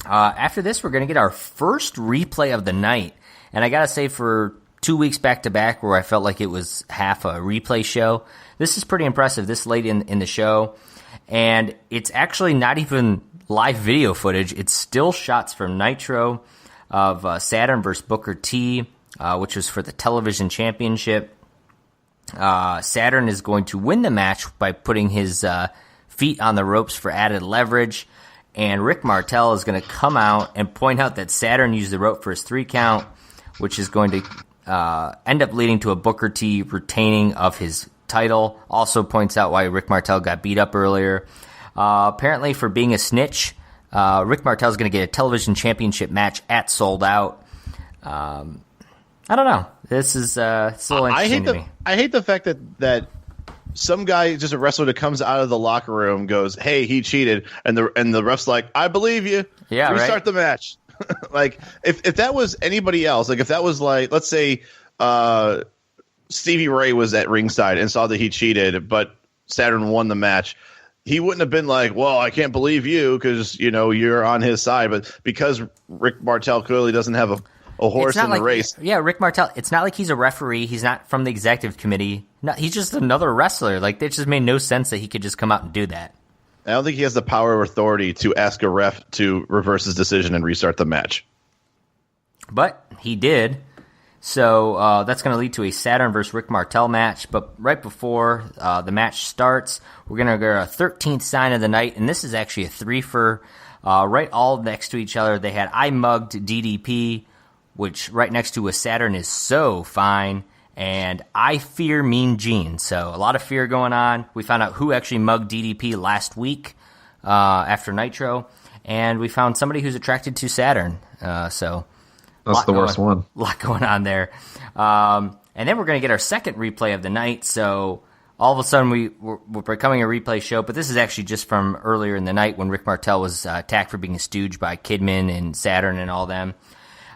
After this, we're going to get our first replay of the night, and I gotta say, for 2 weeks back to back, where I felt like it was half a replay show, this is pretty impressive. This late in the show. And it's actually not even live video footage. It's still shots from Nitro of Saturn versus Booker T, which was for the television championship. Saturn is going to win the match by putting his feet on the ropes for added leverage. And Rick Martel is going to come out and point out that Saturn used the rope for his 3 count, which is going to end up leading to a Booker T retaining of his title. Also points out why Rick Martel got beat up earlier. Apparently, for being a snitch, Rick Martel is going to get a television championship match at Sold Out. I don't know. This is still interesting to me. I hate the fact that some guy, just a wrestler that comes out of the locker room, goes, "Hey, he cheated," and the ref's like, "I believe you." Yeah, restart the match. Like if that was anybody else, like if that was like, let's say Stevie Ray was at ringside and saw that he cheated, but Saturn won the match, he wouldn't have been like, "Well, I can't believe you because you're on his side." But because Rick Martel clearly doesn't have a horse in the race. Yeah, Rick Martel. It's not like he's a referee. He's not from the executive committee. No, he's just another wrestler. Like, it just made no sense that he could just come out and do that. I don't think he has the power or authority to ask a ref to reverse his decision and restart the match. But he did. So that's going to lead to a Saturn versus Rick Martel match. But right before the match starts, we're going to get our 13th sign of the night. And this is actually a threefer. Right all next to each other. They had I Mugged DDP, which right next to a Saturn is so fine, and I Fear Mean Gene. So a lot of fear going on. We found out who actually mugged DDP last week after Nitro, and we found somebody who's attracted to Saturn. So that's the worst one. A lot going on there. And then we're going to get our second replay of the night. So all of a sudden we're becoming a replay show, but this is actually just from earlier in the night when Rick Martel was attacked for being a stooge by Kidman and Saturn and all them.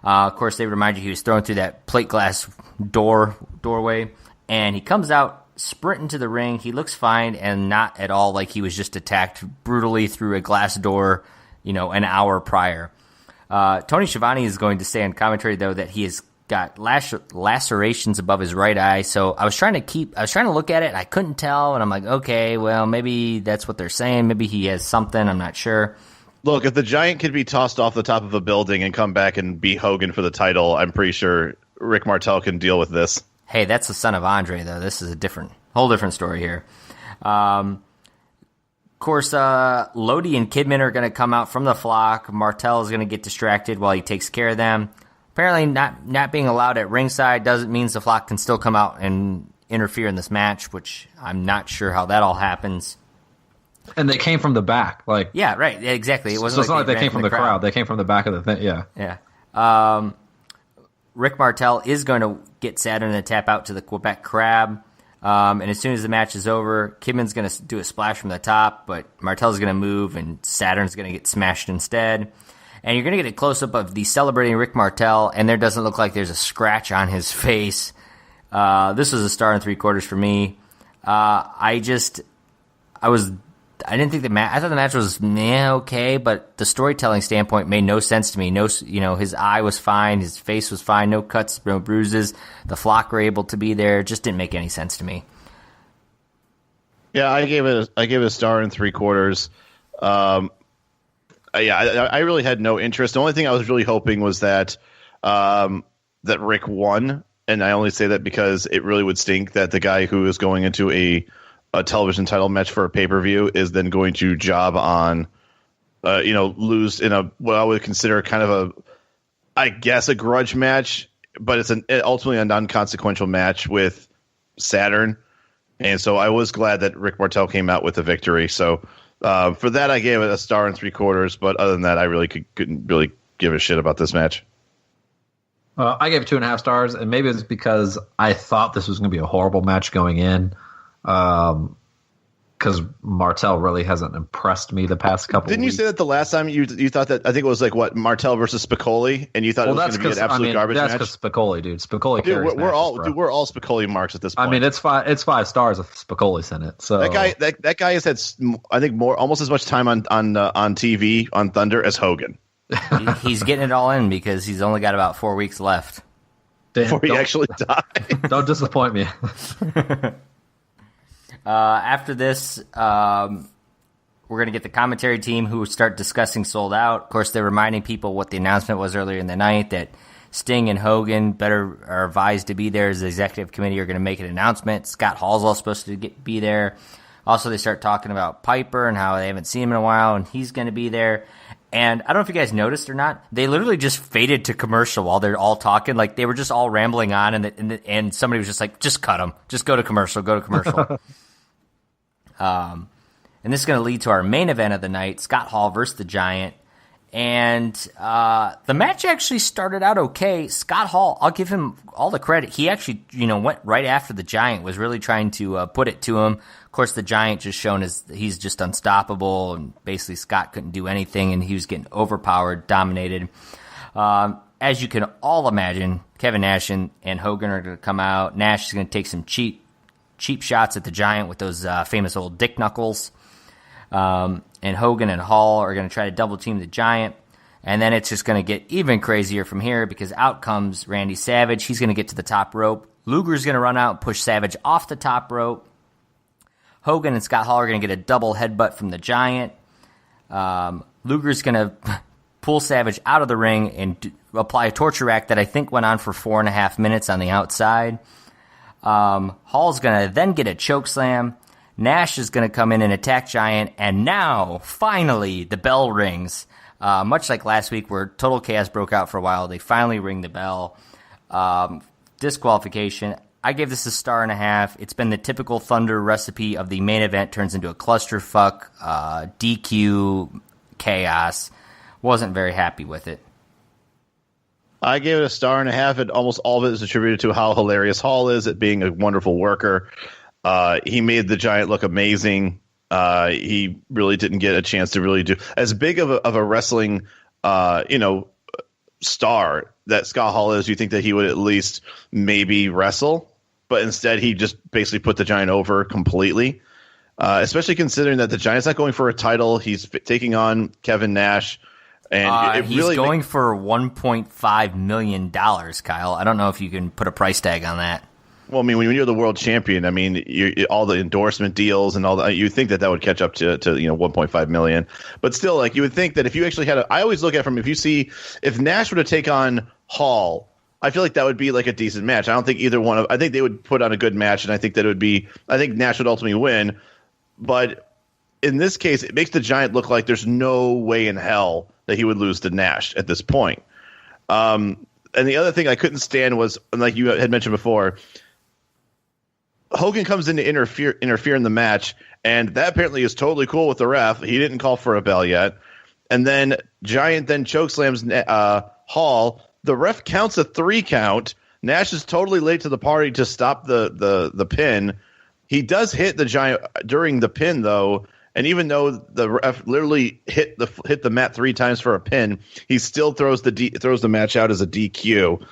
Of course, they remind you he was thrown through that plate glass doorway, and he comes out sprinting to the ring. He looks fine and not at all like he was just attacked brutally through a glass door, an hour prior. Tony Schiavone is going to say on commentary, though, that he has got lacerations above his right eye. So I was trying to look at it, and I couldn't tell, and I'm like, okay, well, maybe that's what they're saying. Maybe he has something. I'm not sure. Look, if the Giant could be tossed off the top of a building and come back and beat Hogan for the title, I'm pretty sure Rick Martel can deal with this. Hey, that's the son of Andre, though. This is a whole different story here. Of course, Lodi and Kidman are going to come out from the flock. Martel is going to get distracted while he takes care of them. Apparently, not being allowed at ringside doesn't mean the flock can still come out and interfere in this match, which I'm not sure how that all happens. And they came from the back, yeah, right, exactly. It wasn't so it's not like they came from the crowd. They came from the back of the thing. Yeah. Rick Martel is going to get Saturn to tap out to the Quebec Crab, and as soon as the match is over, Kidman's going to do a splash from the top, but Martel's going to move, and Saturn's going to get smashed instead. And you're going to get a close up of the celebrating Rick Martel, and there doesn't look like there's a scratch on his face. This was a star and 3/4 for me. I didn't think I thought the match was okay, but the storytelling standpoint made no sense to me. His eye was fine, his face was fine, no cuts, no bruises. The flock were able to be there. It just didn't make any sense to me. Yeah, I gave it a star and 3/4. I really had no interest. The only thing I was really hoping was that Rick won, and I only say that because it really would stink that the guy who is going into a television title match for a pay-per-view is then going to job on, lose in what I would consider kind of a grudge match, but it's ultimately a non-consequential match with Saturn. And so I was glad that Rick Martel came out with the victory. So for that, I gave it a star and 3/4, but other than that, I really couldn't really give a shit about this match. I gave it 2.5 stars, and maybe it's because I thought this was going to be a horrible match going in. Because Martel really hasn't impressed me the past couple. Didn't you say that the last time you thought that? I think it was Martel versus Spicoli, and you thought it was going to be an absolute garbage match. That's because Spicoli, dude. Spicoli carries we're all Spicoli marks at this point. I mean, it's 5 stars if Spicoli's in it. So that guy has had, I think, almost as much time on TV on Thunder as Hogan. He's getting it all in because he's only got about 4 weeks left before he actually died. Don't disappoint me. After this, we're going to get the commentary team who start discussing Sold Out. Of course, they're reminding people what the announcement was earlier in the night, that Sting and Hogan are advised to be there as the executive committee are going to make an announcement. Scott Hall's also supposed to be there. Also, they start talking about Piper and how they haven't seen him in a while, and he's going to be there. And I don't know if you guys noticed or not, they literally just faded to commercial while they're all talking. Like, they were just all rambling on, and somebody was just like, just cut them. Just go to commercial, And this is going to lead to our main event of the night, Scott Hall versus the Giant. And the match actually started out okay. Scott Hall, I'll give him all the credit. He actually, went right after the Giant, was really trying to put it to him. Of course, the Giant just shown he's just unstoppable, and basically Scott couldn't do anything, and he was getting overpowered, dominated. As you can all imagine, Kevin Nash and Hogan are going to come out. Nash is going to take some cheap shots at the Giant with those famous old dick knuckles. And Hogan and Hall are going to try to double team the Giant. And then it's just going to get even crazier from here because out comes Randy Savage. He's going to get to the top rope. Luger's going to run out and push Savage off the top rope. Hogan and Scott Hall are going to get a double headbutt from the Giant. Luger's going to pull Savage out of the ring and apply a torture rack that I think went on for 4.5 minutes on the outside. Hall's going to then get a choke slam. Nash is going to come in and attack Giant, and now, finally, the bell rings. Much like last week where Total Chaos broke out for a while, they finally ring the bell. Disqualification. I gave this a 1.5 stars. It's been the typical Thunder recipe of the main event turns into a clusterfuck, DQ, chaos. Wasn't very happy with it. I gave it a 1.5 stars, and almost all of it is attributed to how hilarious Hall is at being a wonderful worker. He made the Giant look amazing. He really didn't get a chance to really do as big of a wrestling, star that Scott Hall is. You think that he would at least maybe wrestle, but instead he just basically put the Giant over completely. Especially considering that the Giant's not going for a title, he's taking on Kevin Nash, and he's really going for $1.5 million. Kyle, I don't know if you can put a price tag on that. Well, I mean, when you're the world champion, I mean, all the endorsement deals and all that, you think that would catch up to 1.5 million. But still, like, you would think that if you actually I always look at it from if Nash were to take on Hall, I feel like that would be like a decent match. I don't think I think they would put on a good match, and I think I think Nash would ultimately win. But in this case, it makes the Giant look like there's no way in hell that he would lose to Nash at this point. And the other thing I couldn't stand was, like you had mentioned before, Hogan comes in to interfere in the match, and that apparently is totally cool with the ref. He didn't call for a bell yet. And then Giant then chokeslams Hall. The ref counts a 3 count. Nash is totally late to the party to stop the pin. He does hit the Giant during the pin, though, and even though the ref literally hit the mat 3 times for a pin, he still throws the match out as a DQ.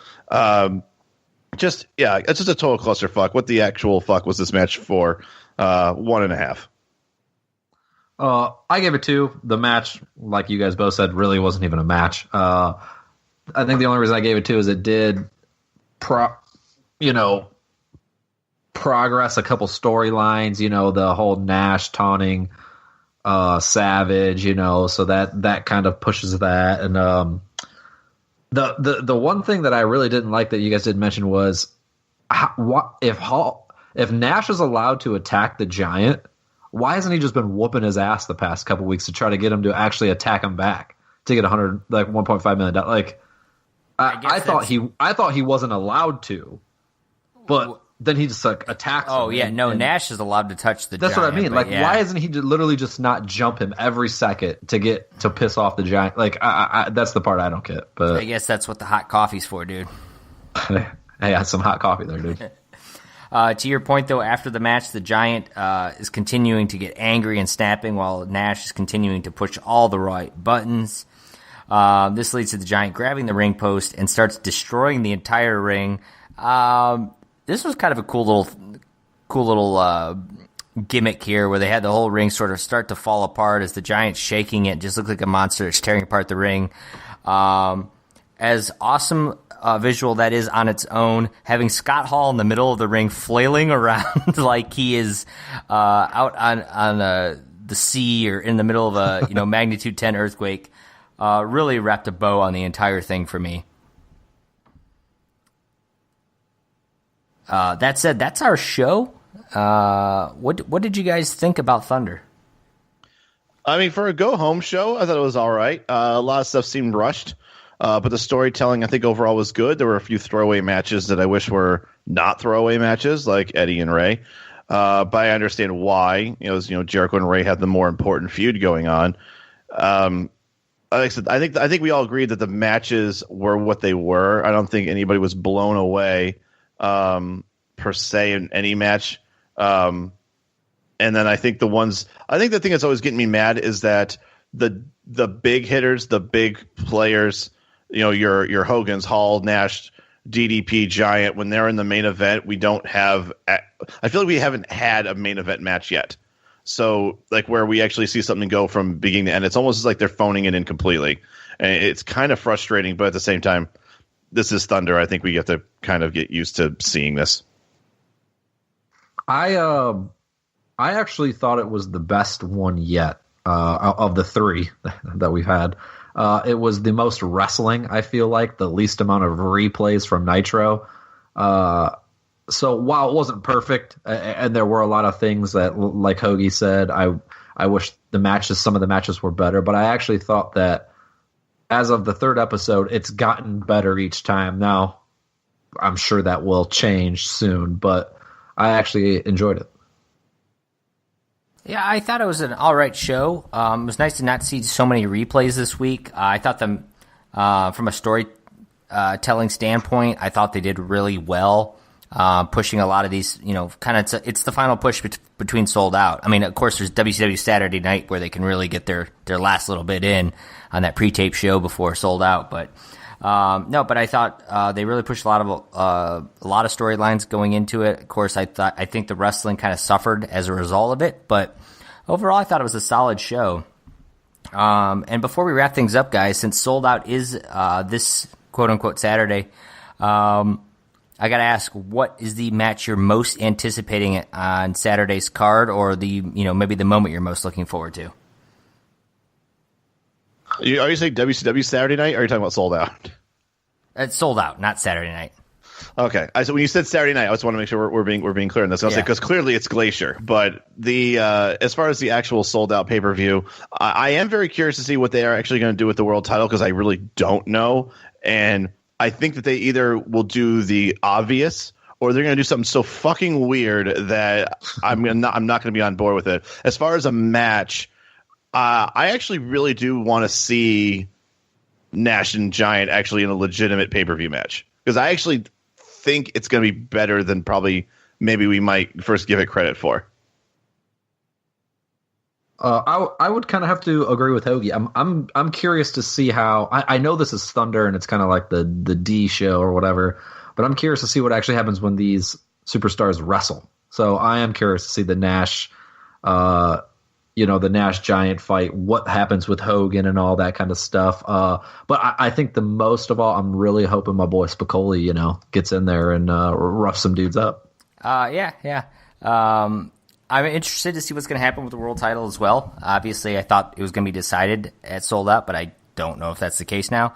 It's just a total clusterfuck. What the actual fuck was this match for? 1.5. I gave it 2. The match, like you guys both said, really wasn't even a match. I think the only reason I gave it 2 is it did, progress a couple storylines. The whole Nash taunting Savage. So that kind of pushes that. And The one thing that I really didn't like that you guys didn't mention was if Nash is allowed to attack the Giant, why hasn't he just been whooping his ass the past couple weeks to try to get him to actually attack him back to get $1.5 million? Like I thought he wasn't allowed to, but then he just attacks him. Oh yeah, Nash is allowed to touch the Giant. That's what I mean. Why isn't he literally just not jump him every second to piss off the Giant? That's the part I don't get. But I guess that's what the hot coffee's for, dude. Hey, I had some hot coffee there, dude. To your point, though, after the match, the Giant is continuing to get angry and snapping while Nash is continuing to push all the right buttons. This leads to the Giant grabbing the ring post and starts destroying the entire ring. This was kind of a cool little gimmick here where they had the whole ring sort of start to fall apart as the Giant's shaking it. Just looked like a monster. It's tearing apart the ring. As awesome visual that is on its own, having Scott Hall in the middle of the ring flailing around like he is out on the sea or in the middle of a magnitude 10 earthquake really wrapped a bow on the entire thing for me. That said, that's our show. What did you guys think about Thunder? I mean, for a go-home show, I thought it was all right. A lot of stuff seemed rushed, but the storytelling, I think, overall was good. There were a few throwaway matches that I wish were not throwaway matches, like Eddie and Ray. But I understand why. Jericho and Ray had the more important feud going on. like I said, I think we all agreed that the matches were what they were. I don't think anybody was blown away per se in any match. And then I think the thing that's always getting me mad is that the big hitters, the big players, your Hogan's, Hall, Nash, DDP, Giant, when they're in the main event, we don't have. I feel like we haven't had a main event match yet. So, like, where we actually see something go from beginning to end, it's almost like they're phoning it in completely. And it's kind of frustrating, but at the same time, this is Thunder. I think we have to kind of get used to seeing this. I actually thought it was the best one yet of the three that we've had. It was the most wrestling, I feel like, the least amount of replays from Nitro. So while it wasn't perfect, and there were a lot of things that, like Hoagie said, I wish some of the matches were better, but I actually thought that as of the third episode, it's gotten better each time. Now, I'm sure that will change soon, but I actually enjoyed it. Yeah, I thought it was an all right show. It was nice to not see so many replays this week. I thought them, from a storytelling standpoint, I thought they did really well. Pushing a lot of these, it's the final push between Sold Out. I mean, of course, there's WCW Saturday Night where they can really get their last little bit in on that pre-tape show before Sold Out. But but I thought they really pushed a lot of storylines going into it. Of course, I think the wrestling kind of suffered as a result of it, but overall, I thought it was a solid show. And before we wrap things up, guys, since Sold Out is this quote unquote Saturday, I got to ask, what is the match you're most anticipating on Saturday's card, or maybe the moment you're most looking forward to? Are you saying WCW Saturday Night, or are you talking about Sold Out? It's Sold Out, not Saturday Night. Okay. So when you said Saturday Night, I just want to make sure we're being clear on this. I'll say, because clearly it's Glacier, but as far as the actual Sold Out pay-per-view, I am very curious to see what they are actually going to do with the world title, because I really don't know. And I think that they either will do the obvious, or they're going to do something so fucking weird that I'm not going to be on board with it. As far as a match, I actually really do want to see Nash and Giant actually in a legitimate pay-per-view match, because I actually think it's going to be better than maybe we might first give it credit for. I would kind of have to agree with Hoagie. I'm curious to see how. I know this is Thunder and it's kind of like the D show or whatever, but I'm curious to see what actually happens when these superstars wrestle. So I am curious to see the Nash, the Nash Giant fight. What happens with Hogan and all that kind of stuff. But I think the most of all, I'm really hoping my boy Spicoli, gets in there and roughs some dudes up. Yeah. I'm interested to see what's going to happen with the world title as well. Obviously, I thought it was going to be decided at Sold Out, but I don't know if that's the case now.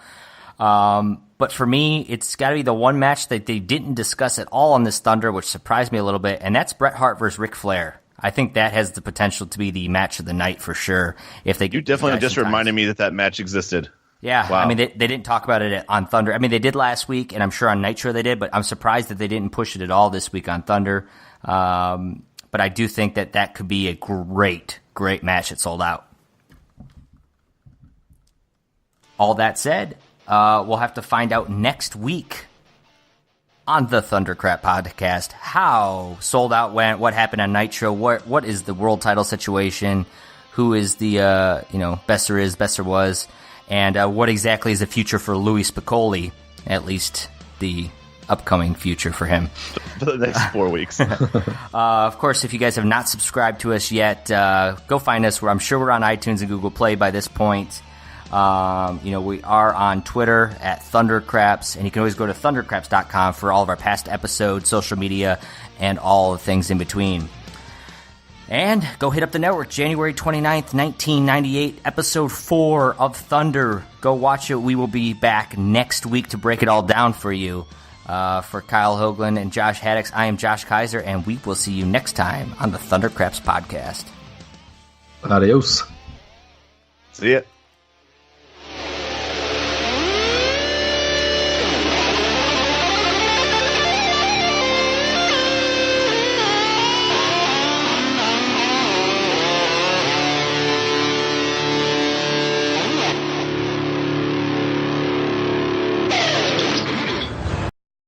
But for me, it's got to be the one match that they didn't discuss at all on this Thunder, which surprised me a little bit, and that's Bret Hart versus Ric Flair. I think that has the potential to be the match of the night for sure. You definitely just reminded me that match existed. Yeah, wow. I mean, they didn't talk about it on Thunder. I mean, they did last week, and I'm sure on Nitro they did, but I'm surprised that they didn't push it at all this week on Thunder. But I do think that could be a great match at Sold Out. All that said, we'll have to find out next week on the Thundercrap podcast how Sold Out went, what happened on Nitro, what is the world title situation, who is the best there is, best there was, and what exactly is the future for Louis Spicoli, at least the upcoming future for him. For the next 4 weeks. Of course, if you guys have not subscribed to us yet, go find us. I'm sure we're on iTunes and Google Play by this point. We are on Twitter at Thundercraps, and you can always go to thundercraps.com for all of our past episodes, social media, and all the things in between. And go hit up the network, January 29th, 1998, episode 4 of Thunder. Go watch it. We will be back next week to break it all down for you. For Kyle Hoagland and Josh Haddix, I am Josh Kaiser, and we will see you next time on the Thundercraps podcast. Adios. See ya.